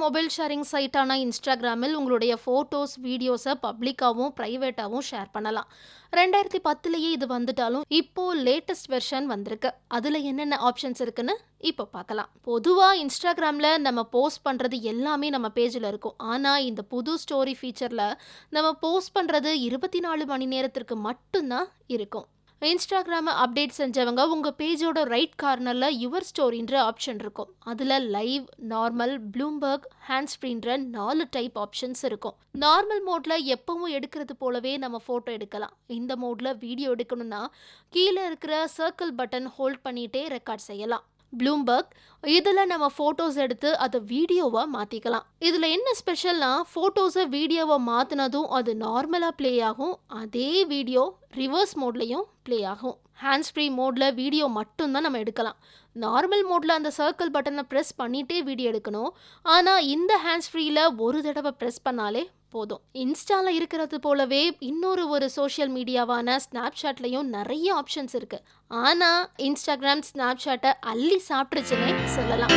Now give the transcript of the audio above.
Mobile sharing சைட்டான இன்ஸ்டாகிராமில் உங்களுடைய photos, வீடியோஸை பப்ளிக்காவும், பிரைவேட்டாவும் ஷேர் பண்ணலாம். 2010லயே இது வந்துட்டாலும், இப்போ லேட்டஸ்ட் வெர்ஷன் வந்திருக்கு. அதுல என்னென்ன ஆப்ஷன்ஸ் இருக்குன்னு இப்போ பார்க்கலாம். பொதுவா இன்ஸ்டாகிராம்ல நம்ம போஸ்ட் பண்றது எல்லாமே நம்ம பேஜ்ல இருக்கும். ஆனா, இந்த புது ஸ்டோரி ஃபீச்சர்ல நம்ம போஸ்ட் பண்றது 24 மணி நேரத்திற்கு மட்டும் தான் இருக்கும். இன்ஸ்டாகிராமை அப்டேட் செஞ்சவங்க உங்க பேஜோட ரைட் கார்னர்ல யுவர் ஸ்டோரின்ற ஆப்ஷன் இருக்கும். அதுல லைவ், நார்மல், ப்ளூம்பர்க், ஹேண்ட் ஸ்ப்ரீன்ற 4 டைப் ஆப்ஷன்ஸ் இருக்கும். நார்மல் மோட்ல எப்பவும் எடுக்கிறது போலவே நம்ம போட்டோ எடுக்கலாம். இந்த மோட்ல வீடியோ எடுக்கணும்னா கீழே இருக்கிற சர்க்கிள் பட்டன் ஹோல்ட் பண்ணிட்டே ரெக்கார்ட் செய்யலாம். ப்ளூம்பர்க், இதில் நம்ம ஃபோட்டோஸ் எடுத்து அதை வீடியோவாக மாற்றிக்கலாம். இதில் என்ன ஸ்பெஷல்னா, ஃபோட்டோஸை வீடியோவை மாற்றினதும் அது நார்மலாக ப்ளே ஆகும். அதே வீடியோ ரிவர்ஸ் மோட்லையும் ப்ளே ஆகும். ஹேண்ட்ஸ் ஃப்ரீ மோடில் வீடியோ மட்டும்தான் நம்ம எடுக்கலாம். நார்மல் மோடில் அந்த சர்க்கிள் பட்டனை ப்ரெஸ் பண்ணிகிட்டே வீடியோ எடுக்கணும். ஆனால் இந்த ஹேண்ட்ஸ் ஃப்ரீயில் ஒரு தடவை ப்ரெஸ் பண்ணாலே போதும். இன்ஸ்டால இருக்கிறது போலவே ஒரு சோஷியல் மீடியாவான ஸ்னாப்சாட்லையும் நிறைய ஆப்ஷன்ஸ் இருக்கு. ஆனா இன்ஸ்டாகிராம் ஸ்னாப்சாட்டை அள்ளி சாப்பிட்டுருச்சுன்னே சொல்லலாம்.